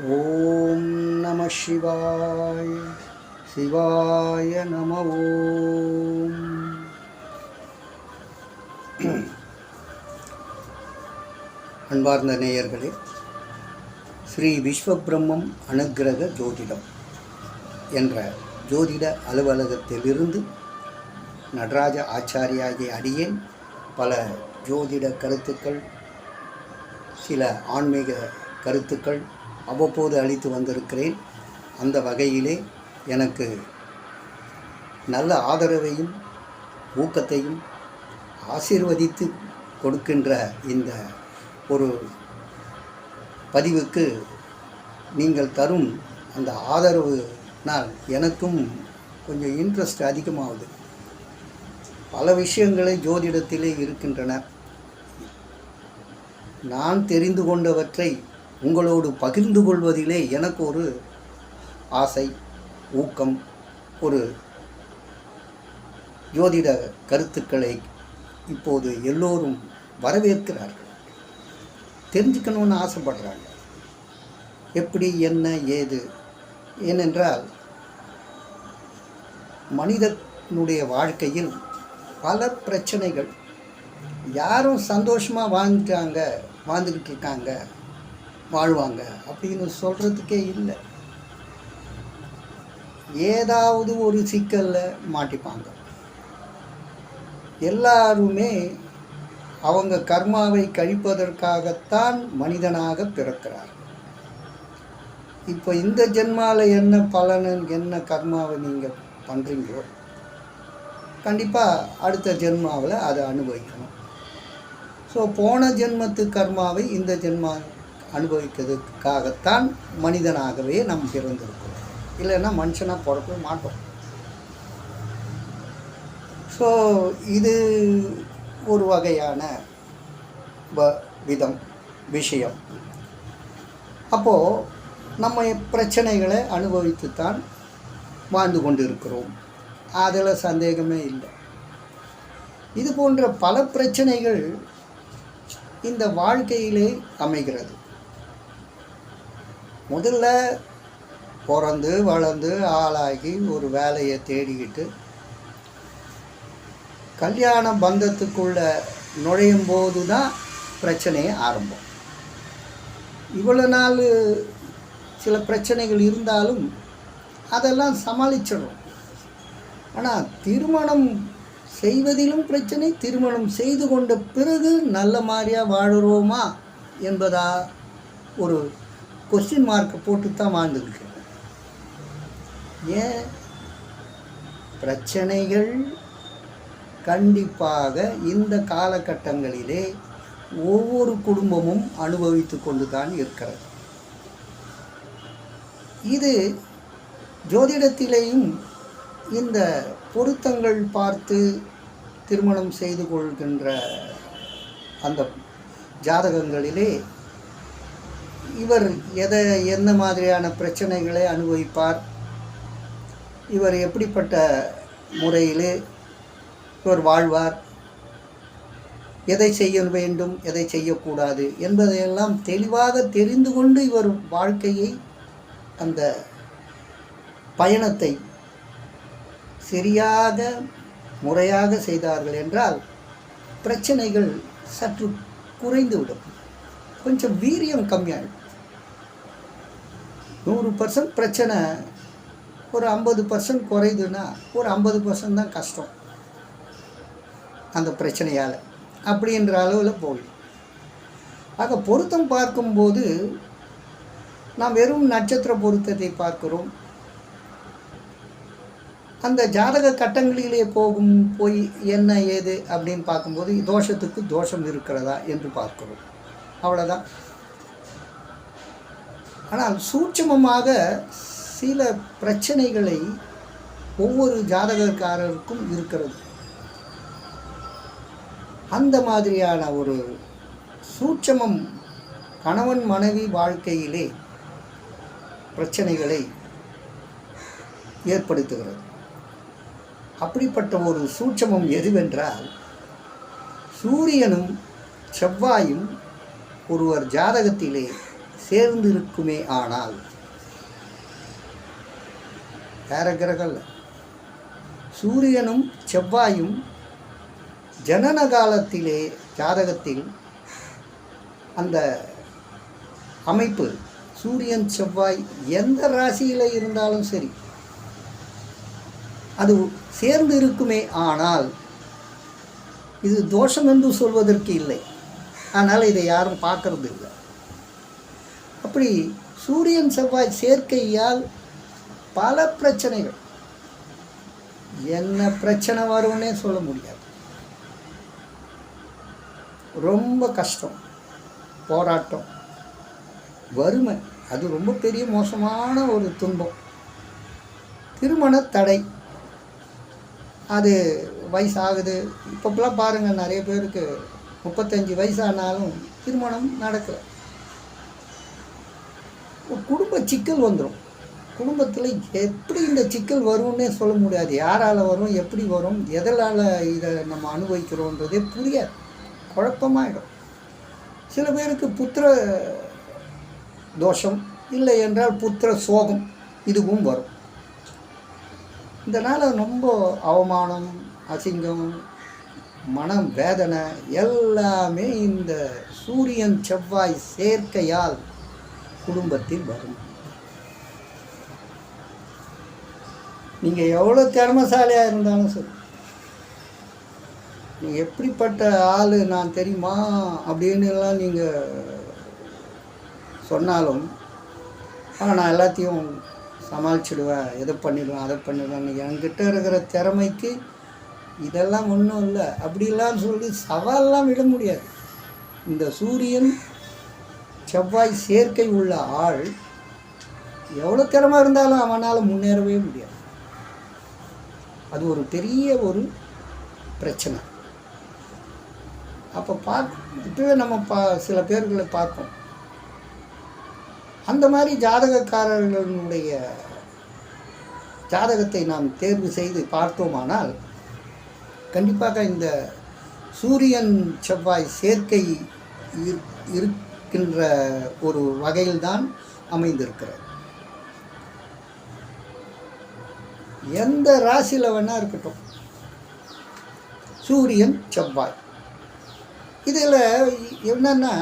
ஓம் நம சிவாய சிவாய நம ஓம். அன்பார்ந்த நேயர்களே, ஸ்ரீ விஸ்வபிரம்மம் அனுக்கிரக ஜோதிடம் என்ற ஜோதிட அலுவலகத்திலிருந்து நடராஜ ஆச்சாரியாகிய அடியேன் பல ஜோதிட கருத்துக்கள், சில ஆன்மீக கருத்துக்கள் அவ்வப்போது அளித்து வந்திருக்கிறேன். அந்த வகையிலே எனக்கு நல்ல ஆதரவையும் ஊக்கத்தையும் ஆசீர்வதித்து கொடுக்கின்ற இந்த ஒரு பதிவுக்கு நீங்கள் தரும் அந்த ஆதரவுனால் எனக்கும் கொஞ்சம் இன்ட்ரெஸ்ட் அதிகமாகுது. பல விஷயங்களே ஜோதிடத்திலே இருக்கின்றன. நான் தெரிந்து கொண்டவற்றை உங்களோடு பகிர்ந்து கொள்வதிலே எனக்கு ஒரு ஆசை, ஊக்கம், ஒரு ஜோதிட கருத்துக்களை இப்போது எல்லோரும் வரவேற்கிறார்கள், தெரிஞ்சுக்கணும்னு ஆசைப்படுறாங்க. எப்படி, என்ன, ஏது? ஏனென்றால் மனிதனுடைய வாழ்க்கையில் பல பிரச்சனைகள். யாரும் சந்தோஷமாக வாழ்ந்துக்கிட்டு இருக்காங்க, வாழ்வாங்க அப்படின்னு சொல்கிறதுக்கே இல்லை. ஏதாவது ஒரு சிக்கலில் மாட்டிப்பாங்க. எல்லாருமே அவங்க கர்மாவை கழிப்பதற்காகத்தான் மனிதனாக பிறக்கிறார். இப்போ இந்த ஜென்மாவில் என்ன பலனு, என்ன கர்மாவை நீங்கள் பண்ணுறீங்களோ கண்டிப்பாக அடுத்த ஜென்மாவில் அதை அனுபவிக்கணும். ஸோ போன ஜென்மத்து கர்மாவை இந்த ஜென்மா அனுபவிக்கிறதுக்காகத்தான் மனிதனாகவே நாம் பிறந்திருக்கிறோம். இல்லைன்னா மனுஷனாக பிறக்க மாட்டோம். ஸோ இது ஒரு வகையான விஷயம். அப்போது நம்ம பிரச்சனைகளை அனுபவித்துத்தான் வாழ்ந்து கொண்டு இருக்கிறோம். அதில் சந்தேகமே இல்லை. இது போன்ற பல பிரச்சனைகள் இந்த வாழ்க்கையிலே அமைகிறது. முதல்ல பிறந்து வளர்ந்து ஆளாகி ஒரு வேலையை தேடிக்கிட்டு கல்யாண பந்தத்துக்குள்ளே நுழையும் போது தான் பிரச்சனையே ஆரம்பம். இவ்வளோ நாள் சில பிரச்சனைகள் இருந்தாலும் அதெல்லாம் சமாளிச்சிடும். ஆனால் திருமணம் செய்வதிலும் பிரச்சனை, திருமணம் செய்து கொண்ட பிறகு நல்ல மாதிரியாக வாழுறோமா என்பதா ஒரு கொஸ்டின் மார்க்கை போட்டு தான் வாழ்ந்துக்கிட்டு. ஏன்? பிரச்சனைகள் கண்டிப்பாக இந்த காலகட்டங்களிலே ஒவ்வொரு குடும்பமும் அனுபவித்து கொண்டு தான் இருக்கிறது. இது ஜோதிடத்திலேயும் இந்த பொருத்தங்கள் பார்த்து திருமணம் செய்து கொள்கின்ற அந்த ஜாதகங்களிலே இவர் என்ன மாதிரியான பிரச்சனைகளை அனுபவிப்பார், இவர் எப்படிப்பட்ட முறையிலே இவர் வாழ்வார், எதை செய்ய வேண்டும், எதை செய்யக்கூடாது என்பதையெல்லாம் தெளிவாக தெரிந்து கொண்டு இவர் வாழ்க்கையை, அந்த பயணத்தை சரியாக முறையாக செய்தார்கள் என்றால் பிரச்சனைகள் சற்று குறைந்துவிடும். கொஞ்சம் வீரியம் கம்மியாகிடும். 100% பிரச்சனை ஒரு 50% குறையுதுன்னா ஒரு 50% தான் கஷ்டம் அந்த பிரச்சனையால், அப்படின்ற அளவில் போயிடும். ஆக பொருத்தம் பார்க்கும்போது நாம் வெறும் நட்சத்திர பொருத்தத்தை பார்க்கிறோம். அந்த ஜாதக கட்டங்களிலே போய் என்ன ஏது அப்படின்னு பார்க்கும்போது தோஷத்துக்கு தோஷம் இருக்கிறதா என்று பார்க்கிறோம். அவ்வளோதான். ஆனால் சூட்சமமாக சில பிரச்சனைகளை ஒவ்வொரு ஜாதகக்காரருக்கும் இருக்கிறது. அந்த மாதிரியான ஒரு சூட்சமம் கணவன் மனைவி வாழ்க்கையிலே பிரச்சனைகளை ஏற்படுத்துகிறது. அப்படிப்பட்ட ஒரு சூட்சமம் எதுவென்றால், சூரியனும் செவ்வாயும் ஒருவர் ஜாதகத்திலே சேர்ந்திருக்குமே ஆனால், வேற கிரகம் இல்லை, சூரியனும் செவ்வாயும் ஜனன காலத்திலே ஜாதகத்தில் அந்த அமைப்பு, சூரியன் செவ்வாய் எந்த ராசியில் இருந்தாலும் சரி, அது சேர்ந்து இருக்குமே ஆனால் இது தோஷம் என்று சொல்வதற்கு இல்லை. ஆனால் இதை யாரும் பார்க்கறது இல்லை. அப்படி சூரியன் செவ்வாய் சேர்க்கையால் பல பிரச்சனைகள், என்ன பிரச்சனை வரும்னே சொல்ல முடியாது. ரொம்ப கஷ்டம், போராட்டம், வறுமை, அது ரொம்ப பெரிய மோசமான ஒரு துன்பம். திருமண தடை, அது வயசாகுது. இப்போலாம் பாருங்கள், நிறைய பேருக்கு 35 வயசானாலும் திருமணம் நடக்கலை. குடும்ப சிக்கல் வந்துடும். குடும்பத்தில் எப்படி இந்த சிக்கல் வரும்னே சொல்ல முடியாது. யாரால் வரும், எப்படி வரும், எதனால் இதை நம்ம அனுபவிக்கிறோன்றதே புரியாது, குழப்பமாயிடும். சில பேருக்கு புத்திர தோஷம், இல்லை என்றால் புத்திர சோகம், இதுவும் வரும். இதனால் ரொம்ப அவமானம், அசிங்கம், மனம் வேதனை எல்லாமே இந்த சூரியன் செவ்வாய் சேர்க்கையால் குடும்பத்தில் வரும். நீங்கள் எவ்வளோ திறமைசாலியாக இருந்தாலும் சரி, நீங்கள் எப்படிப்பட்ட ஆள் நான் தெரியுமா அப்படின்னுலாம் நீங்கள் சொன்னாலும், நான் எல்லாத்தையும் சமாளிச்சிடுவேன், எதை பண்ணிடுவேன், அதை பண்ணிடுவேன், என்கிட்ட இருக்கிற திறமைக்கு இதெல்லாம் ஒன்றும் இல்லை அப்படிலாம் சொல்லி சவாலெலாம் விட முடியாது. இந்த சூரியன் செவ்வாய் சேர்க்கை உள்ள ஆள் எவ்வளோ திறமை இருந்தாலும் அவனால் முன்னேறவே முடியாது. அது ஒரு பெரிய ஒரு பிரச்சனை. அப்போ இப்போவே நம்ம சில பேர்களை பார்ப்போம். அந்த மாதிரி ஜாதகக்காரர்களுடைய ஜாதகத்தை நாம் தேர்வு செய்து பார்த்தோமானால் கண்டிப்பாக இந்த சூரியன் செவ்வாய் சேர்க்கை இருக்கின்ற ஒரு வகையில்தான் அமைந்திருக்கிறது. எந்த ராசியில் வேணா இருக்கட்டும், சூரியன் செவ்வாய். இதில் என்னன்னா,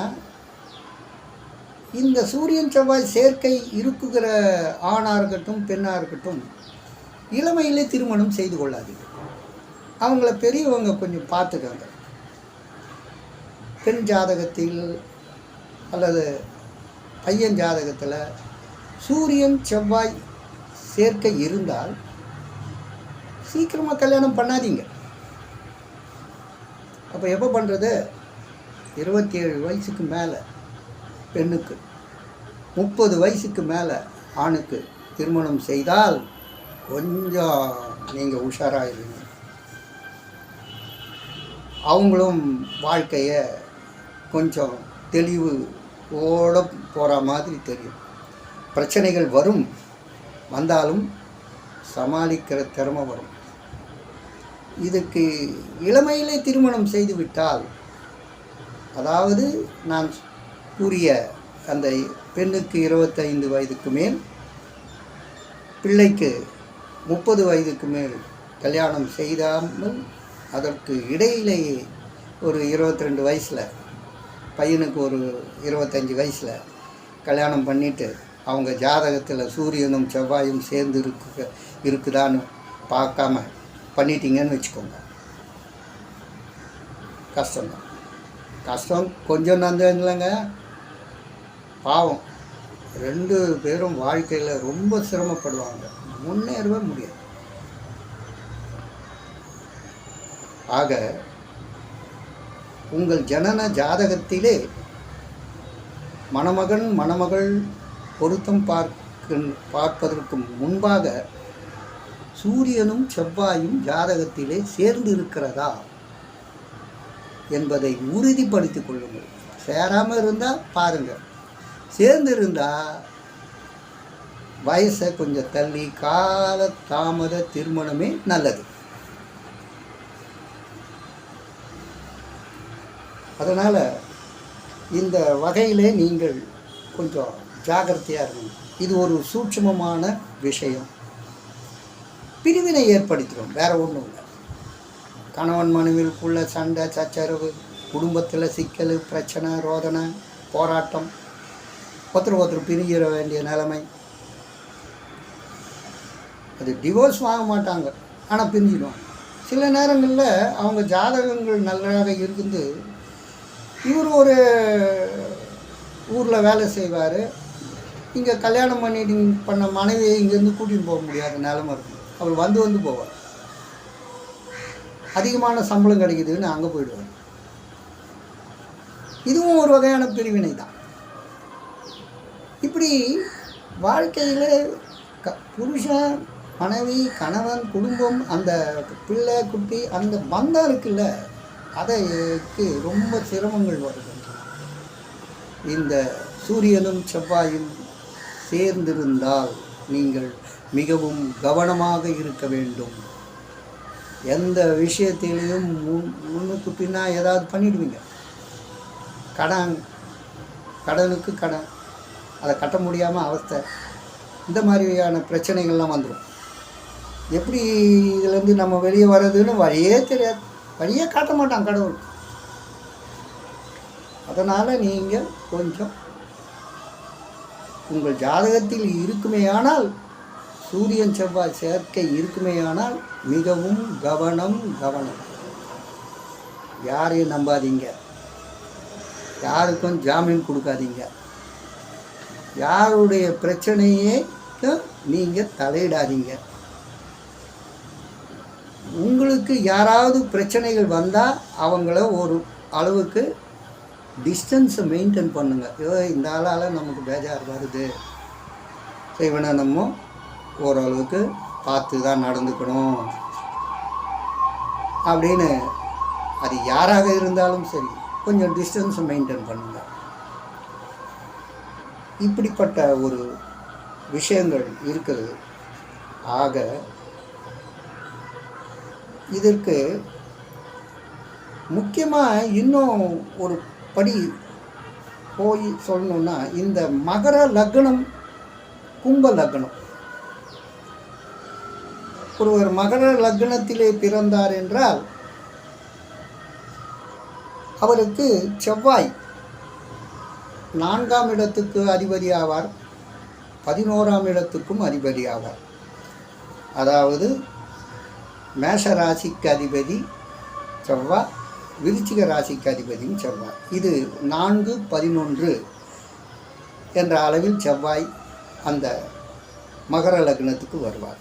இந்த சூரியன் செவ்வாய் சேர்க்கை இருக்குகிற ஆணாக இருக்கட்டும் பெண்ணாக இருக்கட்டும், இளமையிலே திருமணம் செய்து கொள்ளாதீங்க. அவங்கள பெரியவங்க கொஞ்சம் பார்த்துக்கங்க. பெண் ஜாதகத்தில் அல்லது பையன் ஜாதகத்தில் சூரியன் செவ்வாய் சேர்க்கை இருந்தால் சீக்கிரமாக கல்யாணம் பண்ணாதீங்க. அப்போ எப்போ பண்ணுறது? 27 வயசுக்கு மேலே பெண்ணுக்கு, 30 வயசுக்கு மேலே ஆணுக்கு திருமணம் செய்தால் கொஞ்சம் நீங்கள் உஷாராயிருங்க. அவங்களும் வாழ்க்கையை கொஞ்சம் தெளிவு ஓட போகிற மாதிரி தெரியும். பிரச்சனைகள் வரும், வந்தாலும் சமாளிக்கிற திறமை வரும். இதுக்கு இளமையிலே திருமணம் செய்து விட்டால், அதாவது நான் கூறிய அந்த பெண்ணுக்கு 25 வயதுக்கு மேல், பிள்ளைக்கு 30 வயதுக்கு மேல் கல்யாணம் செய்தாமல் அதற்கு இடையிலேயே ஒரு 22 வயசில், பையனுக்கு ஒரு 25 வயசில் கல்யாணம் பண்ணிவிட்டு அவங்க ஜாதகத்தில் சூரியனும் செவ்வாயும் சேர்ந்து இருக்குதான்னு பார்க்காம பண்ணிட்டீங்கன்னு வச்சுக்கோங்க, கஷ்டம்தான். கஷ்டம் கொஞ்சம் நந்தம் இல்லைங்க, பாவம். 2 பேரும் வாழ்க்கையில் ரொம்ப சிரமப்படுவாங்க, முன்னேறவே முடியாது. ஆக உங்கள் ஜனன ஜாதகத்திலே மணமகன் மணமகள் பொருத்தம் பார்ப்பதற்கு முன்பாக சூரியனும் செவ்வாயும் ஜாதகத்திலே சேர்ந்து இருக்கிறதா என்பதை உறுதிப்படுத்திக் கொள்ளுங்கள். சேராமல் இருந்தால் பாருங்கள், சேர்ந்து இருந்தால் வயசை கொஞ்சம் தள்ளி கால தாமத திருமணமே நல்லது. அதனால் இந்த வகையிலே நீங்கள் கொஞ்சம் ஜாகிரதையாக இருக்கணும். இது ஒரு சூட்சுமமான விஷயம். பிரிவினை ஏற்படுத்திடும், வேற ஒன்றும் இல்லை. கணவன் மனைவிக்குள்ள சண்டை சச்சரவு, குடும்பத்தில் சிக்கல், பிரச்சனை, ரோதனை, போராட்டம், ஒருத்தர் பிரிஞ்சிட வேண்டிய நிலைமை. அது டிவோர்ஸ் வாங்க மாட்டாங்க, ஆனால் பிரிஞ்சிடுவாங்க. சில நேரங்களில் அவங்க ஜாதகங்கள் நல்லாக இருந்து இவர் ஒரு ஊரில் வேலை செய்வார், இங்கே கல்யாணம் பண்ண மனைவியை இங்கேருந்து கூட்டிகிட்டு போக முடியாத நிலைமை இருக்கும். அவர் வந்து போவார், அதிகமான சம்பளம் கிடைக்குதுன்னு அங்கே போயிடுவார். இதுவும் ஒரு வகையான பிரிவினை தான். இப்படி வாழ்க்கையில் புருஷன், மனைவி, கணவன், குடும்பம், அந்த பிள்ளை குட்டி, அந்த பந்தம் இருக்குல்ல, அதைக்கு ரொம்ப சிரமங்கள் வருகின்றன. இந்த சூரியனும் செவ்வாயும் சேர்ந்திருந்தால் நீங்கள் மிகவும் கவனமாக இருக்க வேண்டும். எந்த விஷயத்திலையும் முன்னுக்கு பின்னா ஏதாவது பண்ணிடுவீங்க. கடனுக்கு கடன், அதை கட்ட முடியாமல் அவஸ்தை, இந்த மாதிரியான பிரச்சனைகள்லாம் வந்துடும். எப்படி இதுலேருந்து நம்ம வெளியே வர்றதுன்னு வழியே தெரியாது, வழியே காட்ட மாட்டான் கடவுள். அதனால் நீங்கள் கொஞ்சம் உங்கள் ஜாதகத்தில் இருக்குமேயானால், சூரியன் செவ்வாய் சேர்க்கை இருக்குமேயானால் மிகவும் கவனம். யாரையும் நம்பாதீங்க, யாருக்கும் ஜாமீன் கொடுக்காதீங்க, யாருடைய பிரச்சனையே நீங்கள் தலையிடாதீங்க. உங்களுக்கு யாராவது பிரச்சனைகள் வந்தால் அவங்கள ஒரு அளவுக்கு டிஸ்டன்ஸை மெயின்டைன் பண்ணுங்கள். இந்த ஆளால் நமக்கு பேஜார் வருது, இவனை நம்ம ஓரளவுக்கு பார்த்து தான் நடந்துக்கணும் அப்படின்னு, அது யாராக இருந்தாலும் சரி, கொஞ்சம் டிஸ்டன்ஸை மெயின்டைன் பண்ணுங்கள். இப்படிப்பட்ட ஒரு விஷயங்கள் இருக்குது. ஆக இதற்கு முக்கியமாக இன்னும் ஒரு படி போய் சொல்லணுன்னா, இந்த மகர லக்னம், கும்ப லக்னம், ஒருவர் மகர லக்னத்திலே பிறந்தார் என்றால் அவருக்கு செவ்வாய் 4ஆம் இடத்துக்கு அதிபதி ஆவார், 11ஆம் இடத்துக்கும் அதிபதி ஆவார். அதாவது மேஷ ராசிக்கு அதிபதி செவ்வாய், விருச்சிக ராசிக்கு அதிபதியும் செவ்வாய். இது 4, 11 என்ற அளவில் செவ்வாய் அந்த மகர லக்னத்துக்கு வருவார்.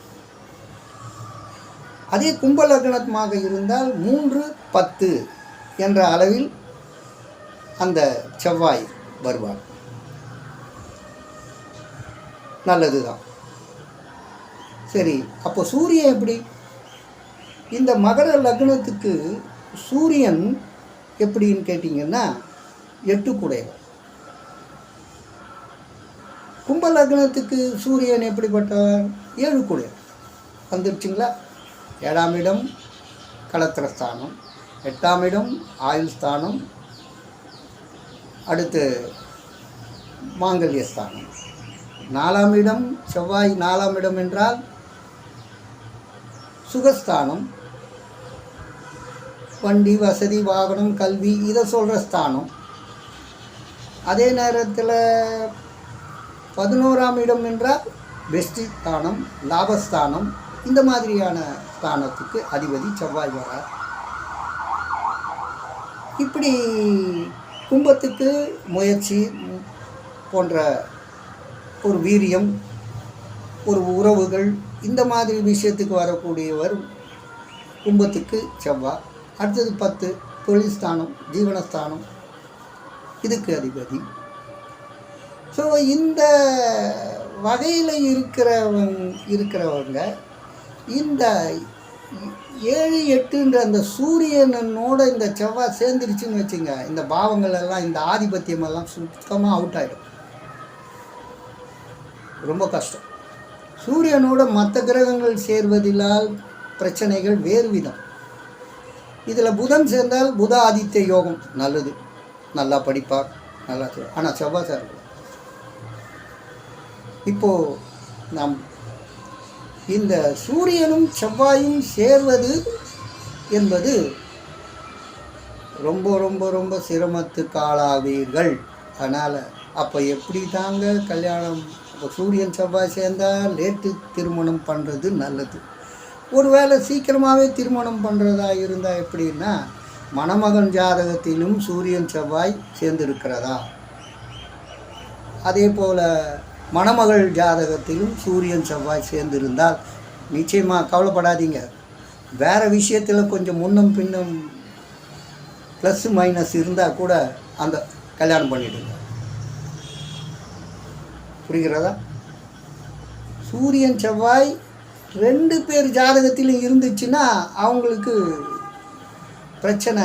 அதே கும்ப லக்னமாக இருந்தால் 3, 10 என்ற அளவில் அந்த செவ்வாய் வருவார். நல்லது தான். சரி, அப்போ சூரியன் எப்படி? இந்த மகர லக்னத்துக்கு சூரியன் எப்படின்னு கேட்டிங்கன்னா 8 கூடையவர். கும்ப லக்னத்துக்கு சூரியன் எப்படிப்பட்டவர்? 7 கூடையவர். வந்துடுச்சுங்களா? 7ஆம் இடம் களத்திரஸ்தானம், 8ஆம் இடம் ஆயுள் ஸ்தானம், அடுத்து மாங்கல்யஸ்தானம். 4ஆம் இடம் செவ்வாய், 4ஆம் இடம் என்றால் சுகஸ்தானம், வண்டி, வசதி, வாகனம், கல்வி, இதை சொல்கிற ஸ்தானம். அதே நேரத்தில் 11ஆம் இடம் என்றால் வெஸ்டி ஸ்தானம், லாபஸ்தானம், இந்த மாதிரியான ஸ்தானத்துக்கு அதிபதி செவ்வாய் வரார். இப்படி கும்பத்துக்கு முயற்சி போன்ற ஒரு வீரியம், ஒரு உறவுகள், இந்த மாதிரி விஷயத்துக்கு வரக்கூடியவர் கும்பத்துக்கு செவ்வாய். அடுத்தது 10 தொழில் ஸ்தானம், ஜீவனஸ்தானம், இதுக்கு அதிபதி. ஸோ இந்த வகையில் இருக்கிறவங்க இந்த 7, 8ன்ற அந்த சூரியனோட இந்த செவ்வாய் சேர்ந்துருச்சுன்னு வச்சுங்க, இந்த பாவங்கள் எல்லாம், இந்த ஆதிபத்தியமெல்லாம் சுத்தமாக அவுட் ஆகிடும். ரொம்ப கஷ்டம். சூரியனோட மற்ற கிரகங்கள் சேர்வதிலால் பிரச்சனைகள் வேறு விதம். இதில் புதன் சேர்ந்தால் புத ஆதித்ய யோகம் நல்லது, நல்லா படிப்பார், நல்லா. ஆனால் செவ்வாய் சார் இப்போது நாம் இந்த சூரியனும் செவ்வாயும் சேர்வது என்பது ரொம்ப ரொம்ப ரொம்ப சிரமத்துக்கு ஆளாவீர்கள். அதனால் அப்போ எப்படி தாங்க கல்யாணம்? அப்போ சூரியன் செவ்வாய் சேர்ந்தால் லேட்டு திருமணம் பண்ணுறது நல்லது. ஒருவேளை சீக்கிரமாகவே திருமணம் பண்ணுறதா இருந்தால் எப்படின்னா, மணமகன் ஜாதகத்திலும் சூரியன் செவ்வாய் சேர்ந்திருக்கிறதா, அதே போல் மணமகள் ஜாதகத்திலும் சூரியன் செவ்வாய் சேர்ந்திருந்தால் நிச்சயமாக கவலைப்படாதீங்க. வேறு விஷயத்தில் கொஞ்சம் முன்னும் பின்னும் ப்ளஸ் மைனஸ் இருந்தால் கூட அந்த கல்யாணம் பண்ணிவிடுங்க. புரிகிறதா? சூரியன் செவ்வாய் 2 பேர் ஜாதகத்திலும் இருந்துச்சுன்னா அவங்களுக்கு பிரச்சனை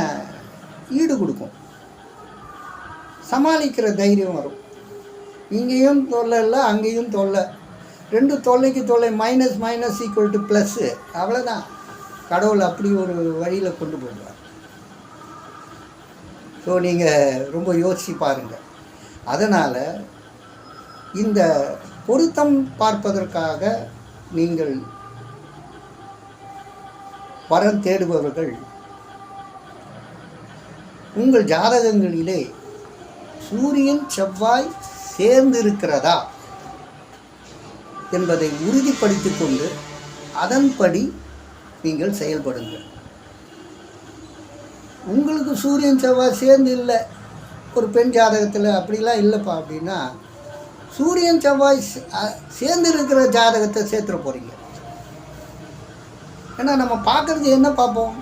ஈடு கொடுக்கும், சமாளிக்கிற தைரியம் வரும். இங்கேயும் தொல்லை இல்லை, அங்கேயும் தொல்லை, 2 தொல்லைக்கு தொல்லை, minus minus equal to plus. அவ்வளோதான். கடவுள் அப்படி ஒரு வழியில் கொண்டு போயிடுவார். ஸோ நீங்கள் ரொம்ப யோசித்து பாருங்கள். அதனால் இந்த பொருத்தம் பார்ப்பதற்காக நீங்கள் வரன் தேடுபவர்கள் உங்கள் ஜாதகங்களிலே சூரியன் செவ்வாய் சேர்ந்திருக்கிறதா என்பதை உறுதிப்படுத்திக் கொண்டு அதன்படி நீங்கள் செயல்படுங்கள். உங்களுக்கு சூரியன் செவ்வாய் சேர்ந்து இல்லை, ஒரு பெண் ஜாதகத்தில் அப்படிலாம் இல்லைப்பா அப்படின்னா, சூரியன் செவ்வாய் சேர்ந்து இருக்கிற ஜாதகத்தை சேர்த்துட போகிறீங்க. ஏன்னா நம்ம பார்க்குறது என்ன பார்ப்போம்?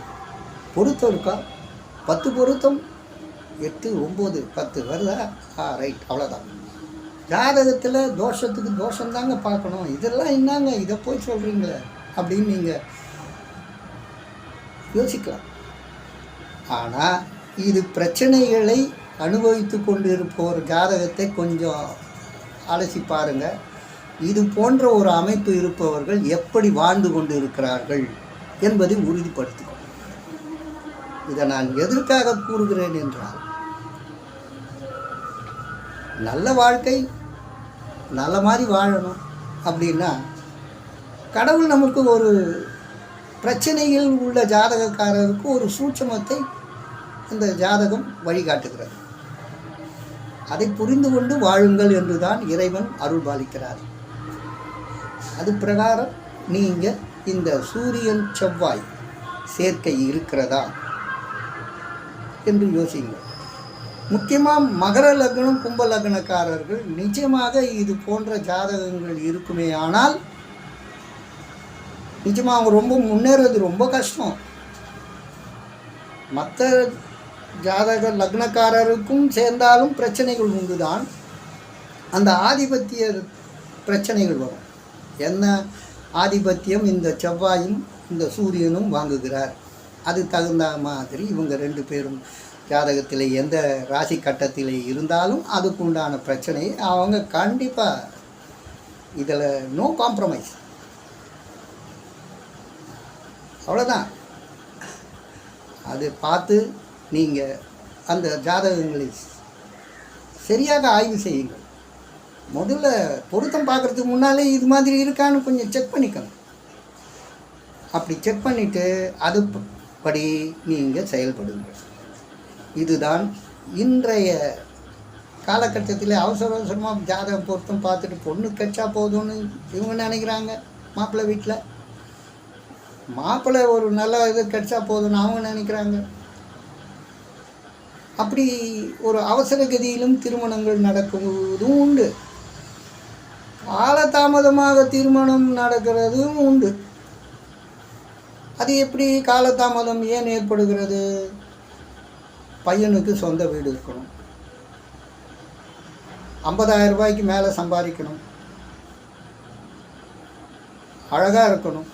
பொருத்தம் இருக்கா? 10 பொருத்தம், 8, 9, 10 வருதா? ரைட், அவ்வளோதான். ஜாதகத்தில் தோஷத்துக்கு தோஷந்தாங்க பார்க்கணும். இதெல்லாம் என்னங்க இதை போய் சொல்கிறீங்களே அப்படின்னு நீங்கள் யோசிக்கலாம். ஆனால் இது பிரச்சனைகளை அனுபவித்து கொண்டு இருப்போர் ஜாதகத்தை கொஞ்சம் அலசி பாருங்கள். இது போன்ற ஒரு அமைப்பு இருப்பவர்கள் எப்படி வாழ்ந்து கொண்டு இருக்கிறார்கள் என்பதை உறுதிப்படுத்திக்கணும். இதை நான் எதற்காக கூறுகிறேன் என்றால், நல்ல வாழ்க்கை நல்ல மாதிரி வாழணும் அப்படின்னா கடவுள் நமக்கு ஒரு பிரச்சனையில் உள்ள ஜாதகக்காரருக்கு ஒரு சூட்சமத்தை அந்த ஜாதகம் வழிகாட்டுகிறது. அதை புரிந்து கொண்டு வாழுங்கள் என்றுதான் இறைவன் அருள் பாலிக்கிறார். அது பிரகாரம் நீங்கள் இந்த சூரியன் செவ்வாய் சேர்க்கை இருக்கிறதா என்று யோசிங்க. முக்கியமாக மகர லக்னம் கும்ப லக்னக்காரர்கள் நிச்சயமாக இது போன்ற ஜாதகங்கள் இருக்குமே ஆனால் நிச்சயமாக அவங்க ரொம்ப முன்னேறது ரொம்ப கஷ்டம். மற்ற ஜாதக லக்னக்காரருக்கும் சேர்ந்தாலும் பிரச்சனைகள் உண்டு தான். அந்த ஆதிபத்திய பிரச்சனைகள் வரும். என்ன ஆதிபத்தியம் இந்த செவ்வாயும் இந்த சூரியனும் வாங்குகிறார், அது தகுந்த மாதிரி இவங்க 2 பேரும் ஜாதகத்தில் எந்த ராசி கட்டத்தில் இருந்தாலும் அதுக்குண்டான பிரச்சனையை அவங்க கண்டிப்பாக இதில் நோ காம்ப்ரமைஸ். அவ்வளோதான். அது பார்த்து நீங்கள் அந்த ஜாதகங்களை சரியாக ஆய்வு செய்யுங்கள். முதல்ல பொருத்தம் பார்க்குறதுக்கு முன்னாலே இது மாதிரி இருக்கான்னு கொஞ்சம் செக் பண்ணிக்கணும். அப்படி செக் பண்ணிவிட்டு அதுபடி நீங்கள் செயல்படுங்க. இதுதான் இன்றைய காலகட்டத்தில் அவசரமாக ஜாதகம் பொருத்தம் பார்த்துட்டு பொண்ணு கட்சா போதும்னு இவங்க நினைக்கிறாங்க. மாப்பிள்ளை வீட்டில் மாப்பிள்ளை ஒரு நல்ல இது கட்சா போதும்னு அவங்க நினைக்கிறாங்க. அப்படி ஒரு அவசர கதியிலும் திருமணங்கள் நடக்குவதும் உண்டு, காலதாமதமாக திருமணம் நடக்கிறதும் உண்டு. அது எப்படி காலதாமதம் ஏன் ஏற்படுகிறது? பையனுக்கு சொந்த வீடு இருக்கணும், 50,000 ரூபாய்க்கு மேலே சம்பாதிக்கணும், அழகாக இருக்கணும்,